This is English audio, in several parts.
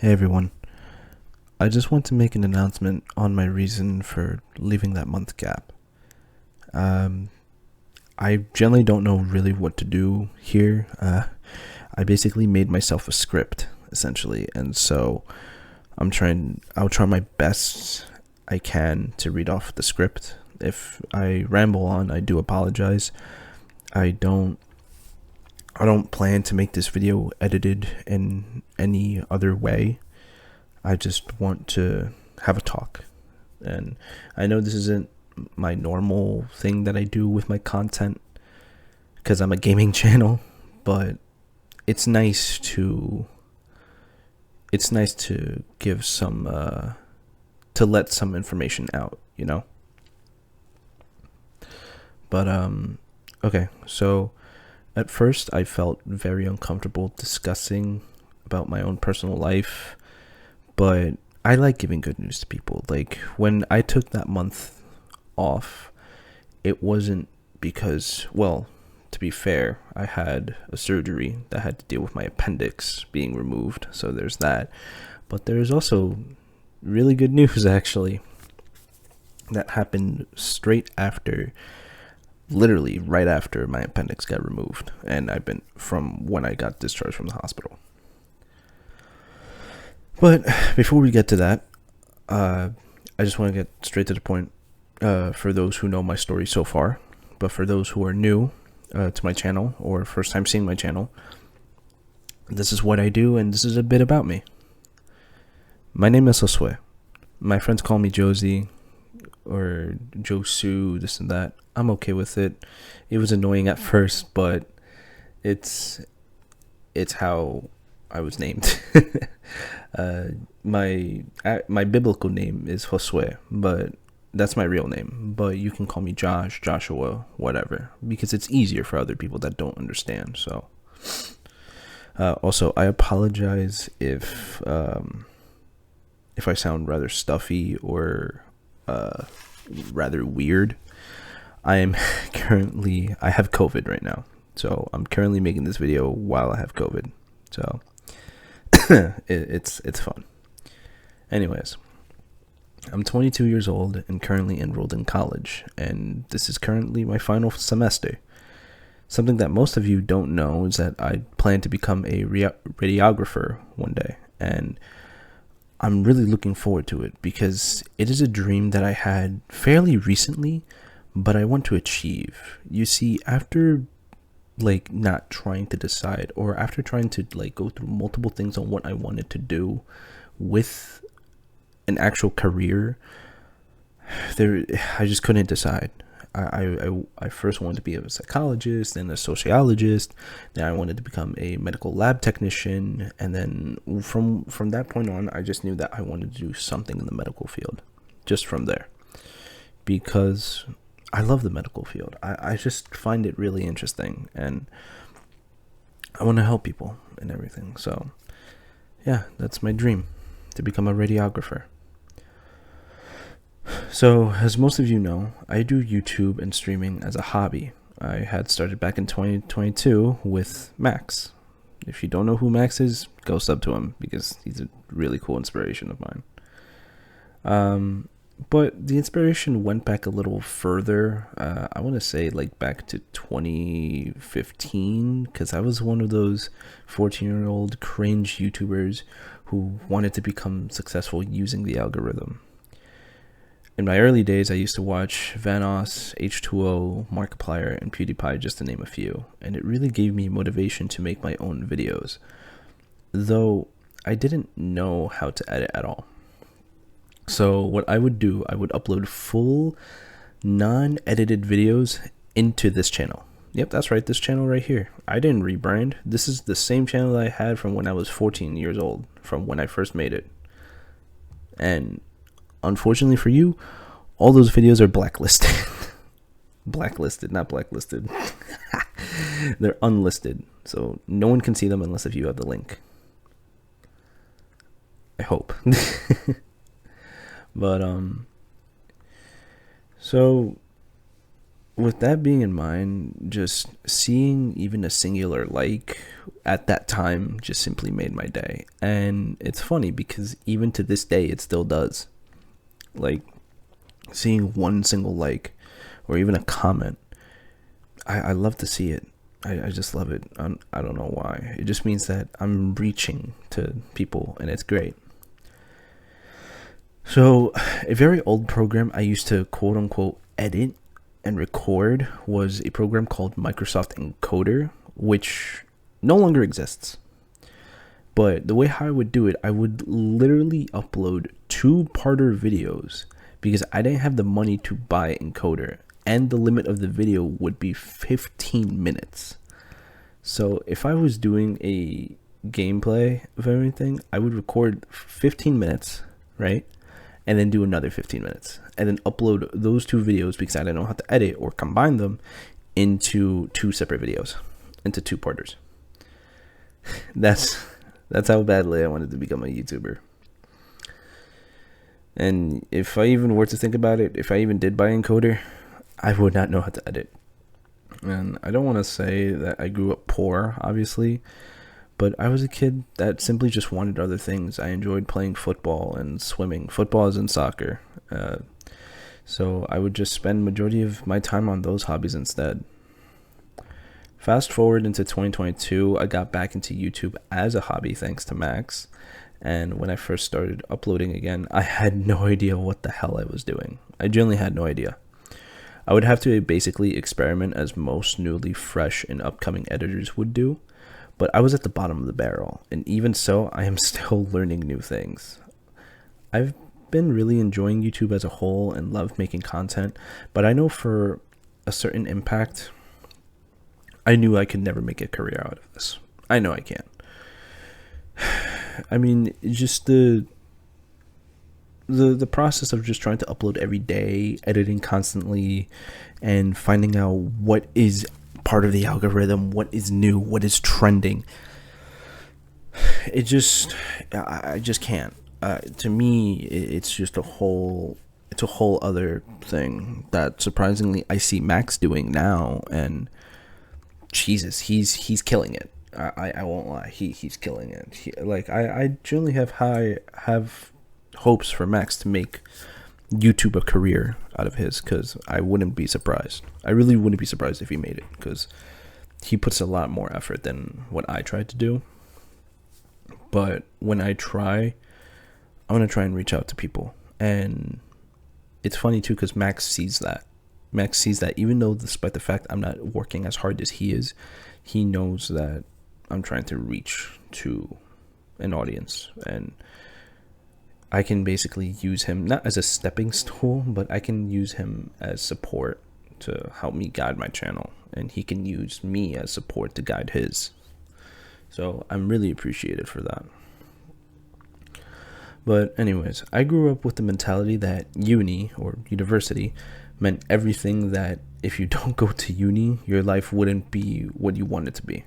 Hey everyone, I just want to make an announcement on my reason for leaving that month gap. Um, I generally don't know really what to do here. I basically made myself a script, essentially, and so I'll try my best I can to read off the script. If I ramble on, I do apologize. I don't I don't plan to make this video edited in any other way. I just want to have a talk. And I know this isn't my normal thing that I do with my content because I'm a gaming channel, but it's nice to give some to let some information out, you know? But okay, so at first I felt very uncomfortable discussing about my own personal life, but I like giving good news to people. Like when I took that month off, it wasn't because, well, to be fair, I had a surgery that had to deal with my appendix being removed, so there's that. But there's also really good news actually that happened straight after, literally right after my appendix got removed, and I've been from when I got discharged from the hospital. But before we get to that, I just want to get straight to the point. For those who know my story so far, but for those who are new to my channel or first time seeing my channel, this is what I do, and this is a bit about me. My name is Josue. My friends call me Josie or Josu, this and that. I'm okay with it. It was annoying at first, but it's how I was named. My biblical name is Josue, but that's my real name. But you can call me Josh, Joshua, whatever, because it's easier for other people that don't understand. So, also, I apologize if I sound rather stuffy or rather weird. I am I have COVID right now, so I'm currently making this video while I have COVID. So it's fun. Anyways, I'm 22 years old and currently enrolled in college, and this is currently my final semester. Something that most of you don't know is that I plan to become a radiographer one day, and I'm really looking forward to it because it is a dream that I had fairly recently, but I want to achieve. You see, after like not trying to decide, or after trying to like go through multiple things on what I wanted to do with an actual career, I just couldn't decide. I first wanted to be a psychologist, then a sociologist, then I wanted to become a medical lab technician, and then from that point on, I just knew that I wanted to do something in the medical field, just from there, because I love the medical field. I just find it really interesting, and I want to help people and everything. So yeah, that's my dream, to become a radiographer. So, as most of you know, I do YouTube and streaming as a hobby. I had started back in 2022 with Max. If you don't know who Max is, go sub to him because he's a really cool inspiration of mine. But the inspiration went back a little further. I want to say like back to 2015, because I was one of those 14-year-old cringe YouTubers who wanted to become successful using the algorithm. In my early days, I used to watch Vanoss, H2O, Markiplier, and PewDiePie, just to name a few, and it really gave me motivation to make my own videos, though I didn't know how to edit at all. So what I would do, I would upload full, non-edited videos into this channel. Yep, that's right, this channel right here. I didn't rebrand. This is the same channel that I had from when I was 14 years old, from when I first made it. And unfortunately for you, all those videos are blacklisted. Blacklisted, not blacklisted. They're unlisted, so no one can see them unless if you have the link. I hope. But so with that being in mind, just seeing even a singular like at that time just simply made my day. And it's funny because even to this day, it still does. Like, seeing one single like or even a comment, I love to see it. I just love it. I don't know why. It just means that I'm reaching to people, and it's great. So, a very old program I used to quote unquote edit and record was a program called Microsoft Encoder, which no longer exists. But the way how I would do it, I would literally upload 2-parter videos because I didn't have the money to buy Encoder, and the limit of the video would be 15 minutes. So if I was doing a gameplay of everything, I would record 15 minutes, right? And then do another 15 minutes. And then upload those 2 videos because I didn't know how to edit or combine them into 2 separate videos, into 2-parters. That's how badly I wanted to become a YouTuber. And if I even were to think about it, if I even did buy Encoder, I would not know how to edit. And I don't want to say that I grew up poor, obviously, but I was a kid that simply just wanted other things. I enjoyed playing football and swimming. Football is in soccer. So I would just spend majority of my time on those hobbies instead. Fast forward into 2022, I got back into YouTube as a hobby thanks to Max. And when I first started uploading again, I had no idea what the hell I was doing. I genuinely had no idea. I would have to basically experiment as most newly fresh and upcoming editors would do, but I was at the bottom of the barrel, and even so, I am still learning new things. I've been really enjoying YouTube as a whole and love making content, but I know for a certain impact, I knew I could never make a career out of this. I know I can't. I mean, just the process of just trying to upload every day, editing constantly, and finding out what is part of the algorithm, what is new, what is trending. I just can't. To me, it's just a whole other thing that surprisingly I see Max doing now, and Jesus, he's killing it. I won't lie, he's killing it. I generally have hopes for Max to make YouTube a career out of his, because I wouldn't be surprised. I really wouldn't be surprised if he made it, because he puts a lot more effort than what I tried to do. But when I try, I want to try and reach out to people. And it's funny too, because Max sees that. Even though despite the fact I'm not working as hard as he is, he knows that I'm trying to reach to an audience, and I can basically use him not as a stepping stool, but I can use him as support to help me guide my channel, and he can use me as support to guide his. So I'm really appreciated for that. But anyways, I grew up with the mentality that uni or university meant everything, that if you don't go to uni, your life wouldn't be what you want it to be.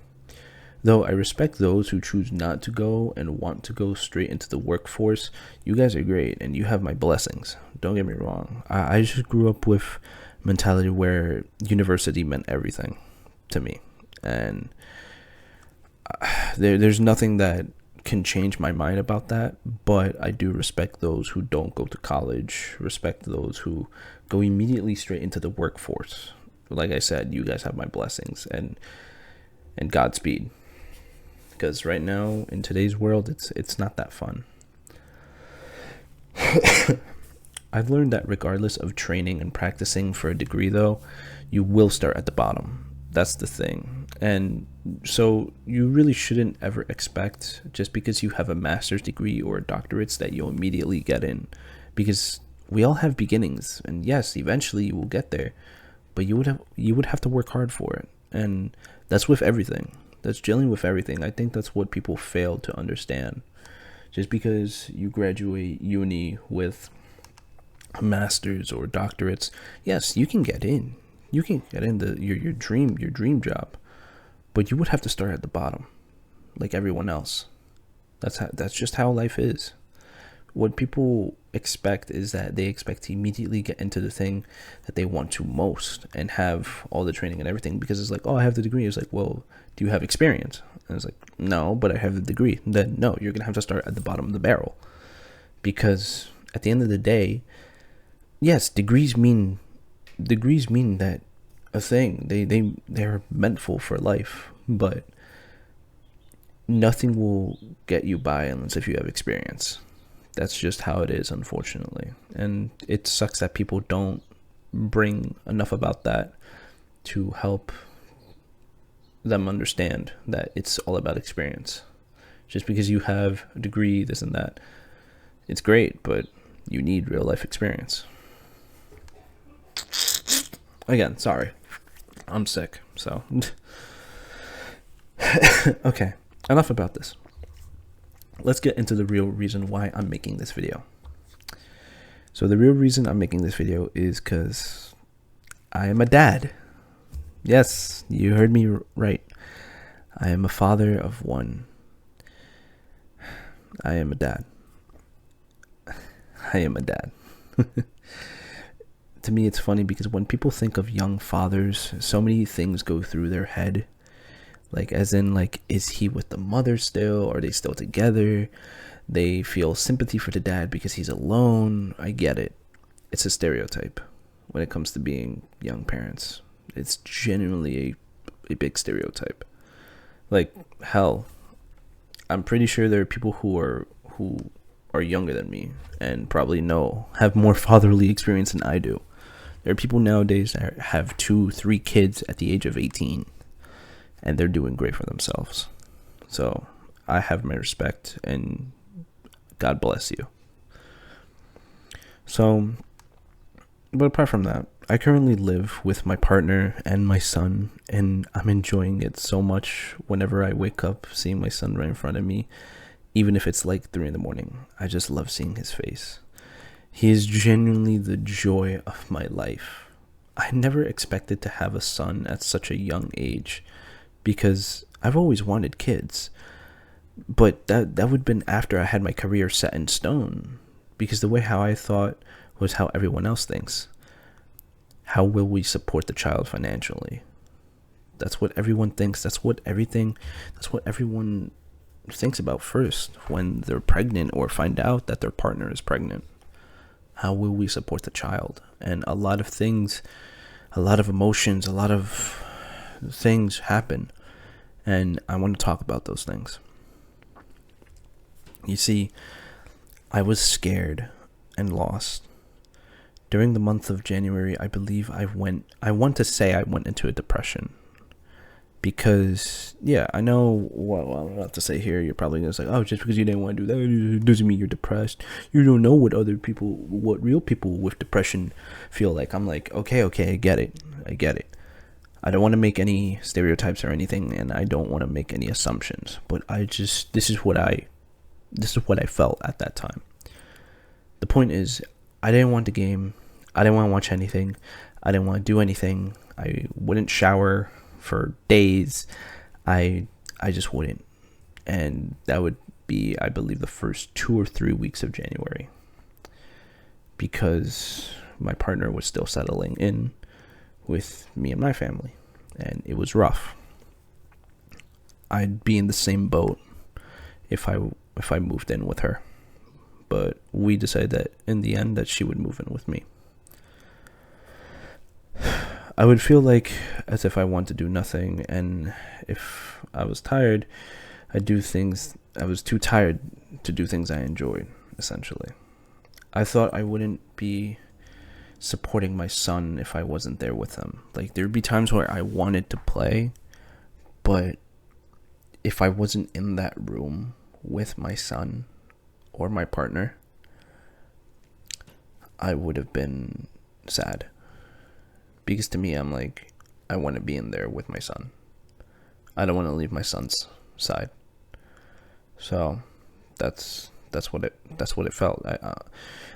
Though I respect those who choose not to go and want to go straight into the workforce. You guys are great and you have my blessings. Don't get me wrong. I just grew up with mentality where university meant everything to me. And there's nothing that can change my mind about that, but I do respect those who don't go to college, respect those who go immediately straight into the workforce. Like I said, you guys have my blessings and Godspeed. Because right now, in today's world, it's not that fun. I've learned that regardless of training and practicing for a degree, though, you will start at the bottom. That's the thing. And so you really shouldn't ever expect, just because you have a master's degree or a doctorate, that you'll immediately get in. Because we all have beginnings. And yes, eventually you will get there. But you would have to work hard for it. And that's with everything. That's dealing with everything. I think that's what people fail to understand. Just because you graduate uni with a master's or doctorates, yes, you can get in. You can get into your dream job, but you would have to start at the bottom, like everyone else. That's just how life is. what people expect is that they expect to immediately get into the thing that they want to most and have all the training and everything, because it's like, oh, I have the degree. It's like, well, do you have experience? And it's like, no, but I have the degree. Then no, you're gonna have to start at the bottom of the barrel, because at the end of the day, yes, degrees mean that a thing, they're meant for life, but nothing will get you by unless if you have experience. That's just how it is, unfortunately. And it sucks that people don't bring enough about that to help them understand that it's all about experience. Just because you have a degree, this and that, it's great, but you need real life experience. Again, sorry, I'm sick, so okay, enough about this. Let's get into the real reason why I'm making this video. So the real reason I'm making this video is because I am a dad. Yes, you heard me right. I am a father of one. I am a dad. I am a dad. To me, it's funny because when people think of young fathers, so many things go through their head. Like, as in, like, is he with the mother still? Are they still together? They feel sympathy for the dad because he's alone. I get it. It's a stereotype when it comes to being young parents. It's genuinely a big stereotype. Like, hell, I'm pretty sure there are people who are younger than me and probably have more fatherly experience than I do. There are people nowadays that have 2-3 kids at the age of 18. And they're doing great for themselves. So I have my respect, and God bless you. So, but apart from that, I currently live with my partner and my son, and I'm enjoying it so much. Whenever I wake up, seeing my son right in front of me, even if it's like 3 a.m, I just love seeing his face. He is genuinely the joy of my life. I never expected to have a son at such a young age, because I've always wanted kids, but that would have been after I had my career set in stone, because the way how I thought was how everyone else thinks. How will we support the child financially? That's what everyone thinks. That's what everyone thinks about first when they're pregnant or find out that their partner is pregnant. How will we support the child? And a lot of things, a lot of emotions, a lot of things happen, and I want to talk about those things. You see, I was scared and lost during the month of January. I believe I want to say I went into a depression, because I know what I'm about to say here. You're probably gonna say, oh, just because you didn't want to do that doesn't mean you're depressed. You don't know what real people with depression feel like. I'm like, okay, I get it. I don't want to make any stereotypes or anything, and I don't want to make any assumptions, but this is what I felt at that time. The point is, I didn't want the game. I didn't want to watch anything. I didn't want to do anything. I wouldn't shower for days. I just wouldn't. And that would be, I believe, the first 2 or 3 weeks of January, because my partner was still settling in with me and my family, and it was rough. I'd be in the same boat if I moved in with her, but we decided that in the end that she would move in with me. I would feel like as if I want to do nothing, and if I was tired, I'd do things. I was too tired to do things I enjoyed, essentially. I thought I wouldn't be supporting my son if I wasn't there with him. Like, there'd be times where I wanted to play, but if I wasn't in that room with my son or my partner, I would have been sad. Because to me, I'm like, I want to be in there with my son. I don't want to leave my son's side. So that's what it felt.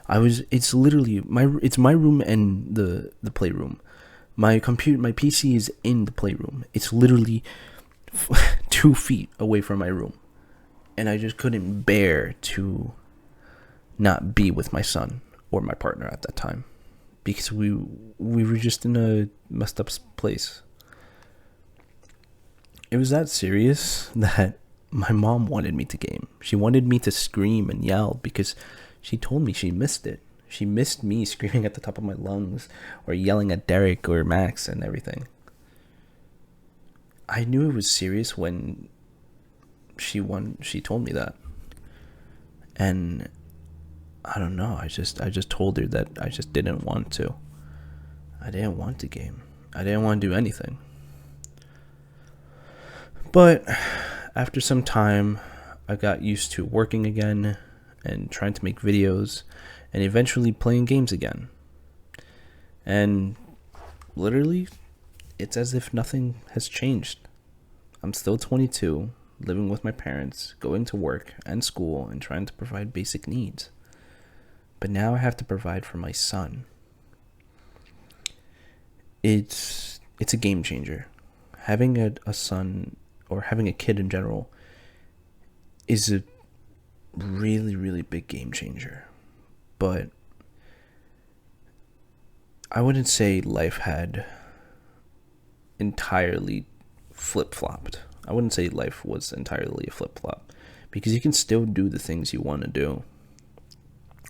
It's literally my room and the playroom. My PC is in the playroom. It's literally 2 feet away from my room, and I just couldn't bear to not be with my son or my partner at that time, because we were just in a messed up place. It was that serious that my mom wanted me to game. She wanted me to scream and yell because she told me she missed it. She missed me screaming at the top of my lungs or yelling at Derek or Max and everything. I knew it was serious when she told me that. And I don't know, I just told her that I just didn't want to. I didn't want to game. I didn't want to do anything. But after some time, I got used to working again and trying to make videos and eventually playing games again. And literally, it's as if nothing has changed. I'm still 22, living with my parents, going to work and school and trying to provide basic needs. But now I have to provide for my son. It's a game changer. Having a son, or having a kid in general, is a really, really big game changer. But I wouldn't say life had entirely flip-flopped. I wouldn't say life was entirely a flip-flop, because you can still do the things you want to do.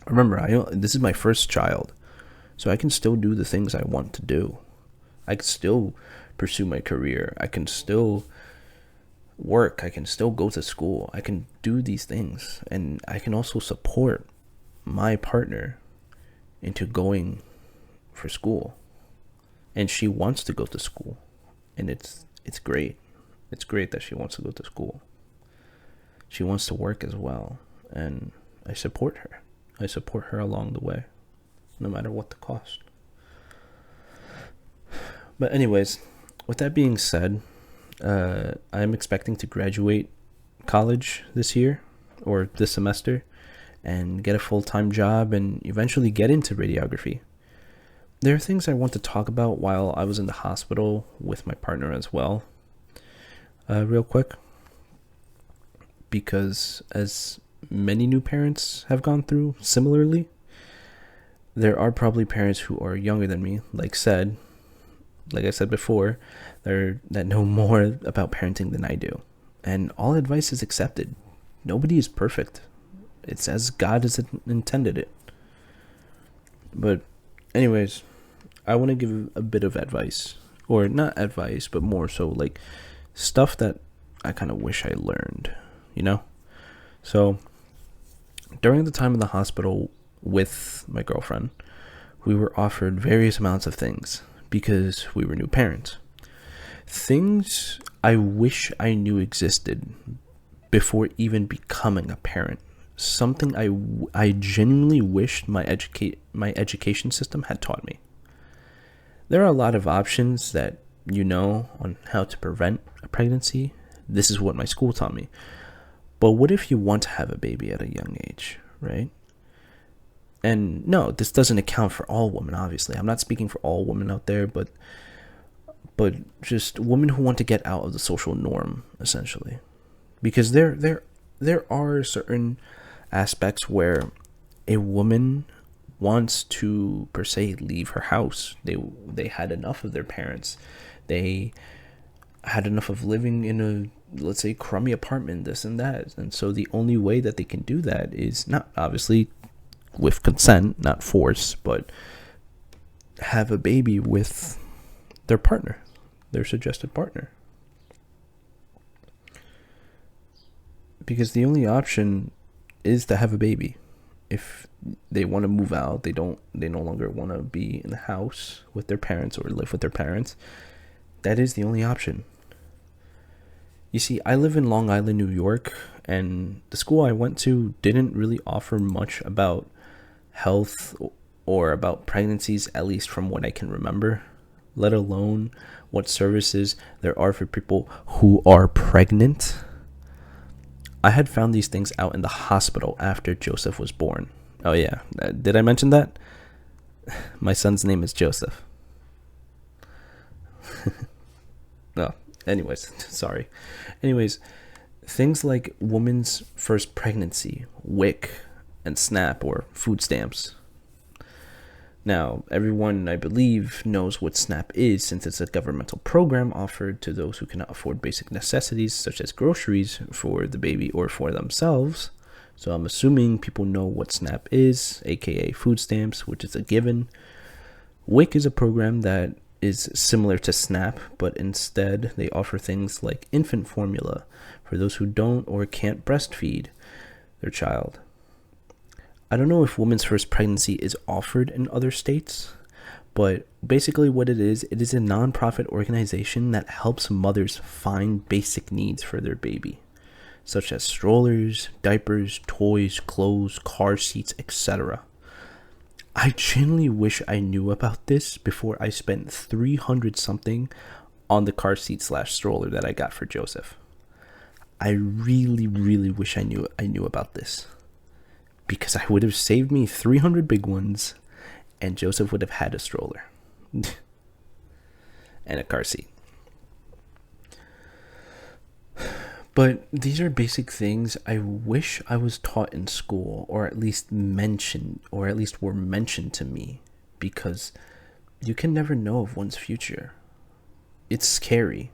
Remember, this is my first child, so I can still do the things I want to do. I can still pursue my career. I can still work. I can still go to school. I can do these things, and I can also support my partner into going for school. And she wants to go to school, and it's great. It's great that she wants to go to school. She wants to work as well, and I support her. I support her along the way, no matter what the cost. But anyways, with that being said, I'm expecting to graduate college this year, or this semester, and get a full-time job and eventually get into radiography. There are things I want to talk about while I was in the hospital with my partner as well, real quick, because as many new parents have gone through similarly, there are probably parents who are younger than me, like I said before, that know more about parenting than I do. And all advice is accepted. Nobody is perfect. It's as God has intended it. But anyways, I want to give a bit of advice. Or not advice, but more so like stuff that I kind of wish I learned, you know? So during the time in the hospital with my girlfriend, we were offered various amounts of things because we were new parents. Things I wish I knew existed before even becoming a parent. Something I genuinely wished my education system had taught me. There are a lot of options that on how to prevent a pregnancy. This is what my school taught me. But what if you want to have a baby at a young age, right? And no, this doesn't account for all women, obviously. I'm not speaking for all women out there, but just women who want to get out of the social norm, essentially. Because there are certain aspects where a woman wants to, per se, leave her house. They had enough of their parents. They had enough of living in a, let's say, crummy apartment, this and that. And so the only way that they can do that is not, obviously, with consent, not force, but have a baby with their partner, their suggested partner. Because the only option is to have a baby. If they want to move out, they no longer want to be in the house with their parents or live with their parents, that is the only option. You see, I live in Long Island, New York, and the school I went to didn't really offer much about health or about pregnancies, at least from what I can remember, let alone what services there are for people who are pregnant. I had found these things out in the hospital after Joseph was born. Oh yeah, did I mention that? My son's name is Joseph. No, anyways, sorry. Anyways, things like woman's first pregnancy, WIC, and SNAP, or food stamps. Now, everyone, I believe, knows what SNAP is, since it's a governmental program offered to those who cannot afford basic necessities such as groceries for the baby or for themselves. So I'm assuming people know what SNAP is, aka food stamps, which is a given. WIC is a program that is similar to SNAP, but instead they offer things like infant formula for those who don't or can't breastfeed their child. I don't know if women's first pregnancy is offered in other states, but basically what it is a nonprofit organization that helps mothers find basic needs for their baby, such as strollers, diapers, toys, clothes, car seats, etc. I genuinely wish I knew about this before I spent $300 something on the car seat / stroller that I got for Joseph. I really, really wish I knew about this, because I would have saved me 300 big ones, and Joseph would have had a stroller and a car seat. But these are basic things I wish I was taught in school, or at least were mentioned to me, because you can never know of one's future. It's scary.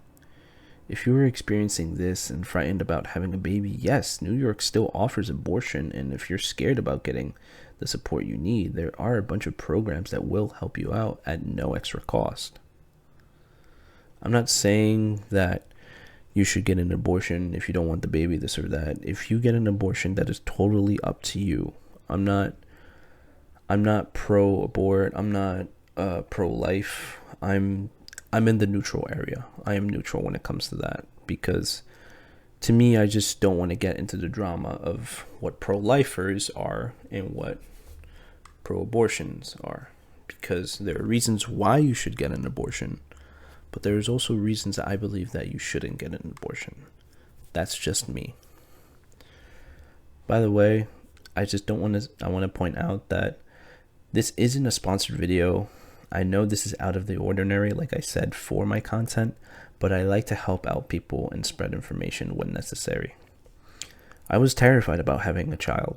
If you are experiencing this and frightened about having a baby, yes, New York still offers abortion, and if you're scared about getting the support you need, there are a bunch of programs that will help you out at no extra cost. I'm not saying that you should get an abortion if you don't want the baby, this or that. If you get an abortion, that is totally up to you. I'm not pro-abort. I'm not pro-life. I'm in the neutral area. I am neutral when it comes to that, because to me, I just don't want to get into the drama of what pro-lifers are and what pro-abortions are, because there are reasons why you should get an abortion, but there's also reasons I believe that you shouldn't get an abortion. That's just me. By the way, I want to point out that this isn't a sponsored video. I know this is out of the ordinary, like I said, for my content, but I like to help out people and spread information when necessary. I was terrified about having a child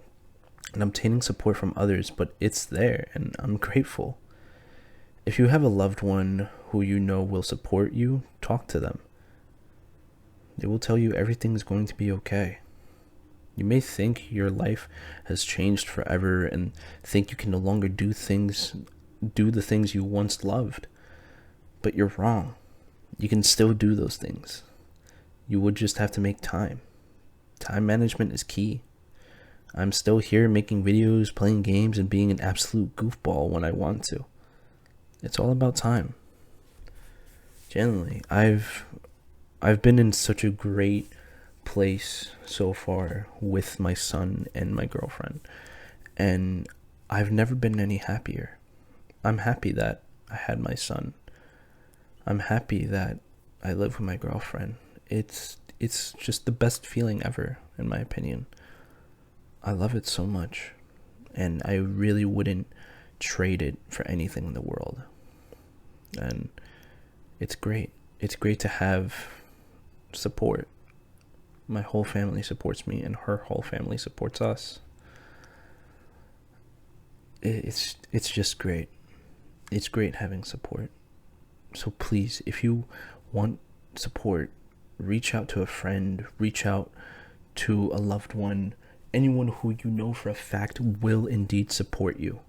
and obtaining support from others, but it's there and I'm grateful. If you have a loved one who you know will support you, talk to them. They will tell you everything's going to be okay. You may think your life has changed forever and think you can no longer do the things you once loved, but you're wrong. You can still do those things. You would just have to make time. Time management is key. I'm still here making videos, playing games, and being an absolute goofball when I want to. It's all about time. Generally, I've been in such a great place so far with my son and my girlfriend, and I've never been any happier. I'm happy that I had my son. I'm happy that I live with my girlfriend. It's just the best feeling ever, in my opinion. I love it so much, and I really wouldn't trade it for anything in the world. And it's great. It's great to have support. My whole family supports me, and her whole family supports us. It's just great. It's great having support. So please, if you want support, reach out to a friend, reach out to a loved one, anyone who you know for a fact will indeed support you.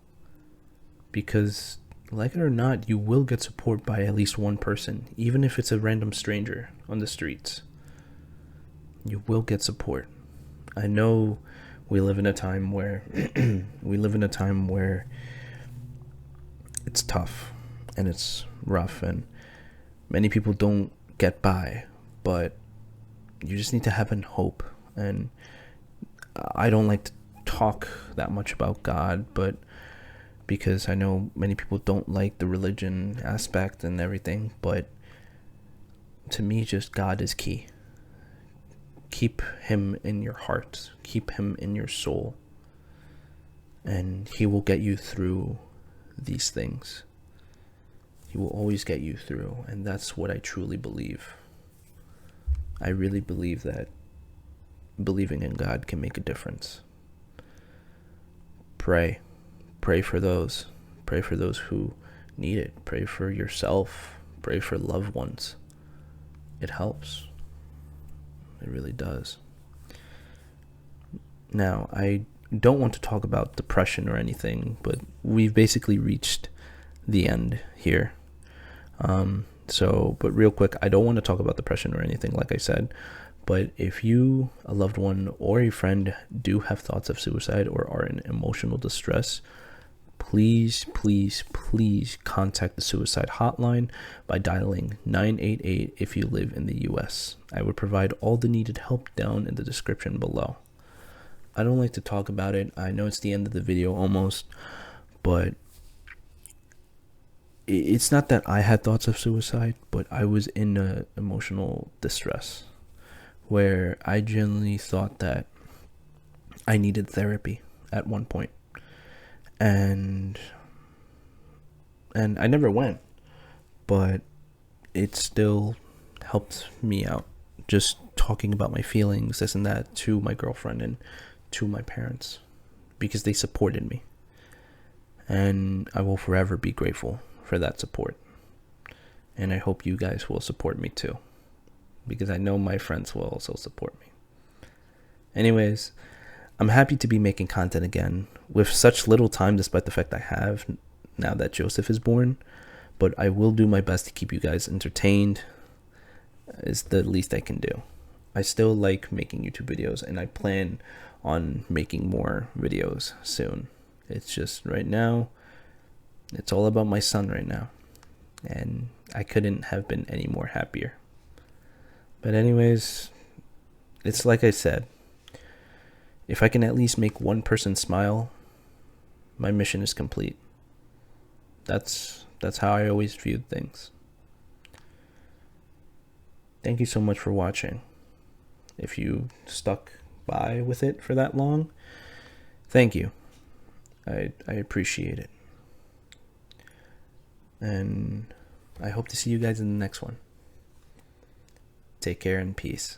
Because, like it or not, you will get support by at least one person, even if it's a random stranger on the streets. You will get support. I know we live in a time where it's tough and it's rough and many people don't get by, but you just need to have hope. And I don't like to talk that much about God, but because I know many people don't like the religion aspect and everything, but to me, just God is key. Keep him in your heart, keep him in your soul, and he will get you through these things. He will always get you through, and that's what I truly believe. I really believe that believing in God can make a difference. pray. Pray for those. Pray for those who need it. Pray for yourself. Pray for loved ones. It helps. It really does. Now, I don't want to talk about depression or anything, but we've basically reached the end here. But real quick, I don't want to talk about depression or anything, like I said. But if you, a loved one, or a friend do have thoughts of suicide or are in emotional distress, please contact the suicide hotline by dialing 988 if you live in the US. I would provide all the needed help down in the description below. I don't like to talk about it. I know it's the end of the video almost, but it's not that I had thoughts of suicide, but I was in a emotional distress where I genuinely thought that I needed therapy at one point. And I never went, but it still helped me out. Just talking about my feelings, this and that, to my girlfriend and to my parents, because they supported me. And I will forever be grateful for that support. And I hope you guys will support me too, because I know my friends will also support me. Anyways, I'm happy to be making content again with such little time, despite the fact I have now that Joseph is born. But I will do my best to keep you guys entertained. Is the least I can do. I still like making YouTube videos, and I plan on making more videos soon. It's just right now, it's all about my son right now, and I couldn't have been any more happier. But anyways, it's like I said, if I can at least make one person smile, my mission is complete. That's how I always viewed things. Thank you so much for watching. If you stuck by with it for that long, thank you. I appreciate it. And I hope to see you guys in the next one. Take care and peace.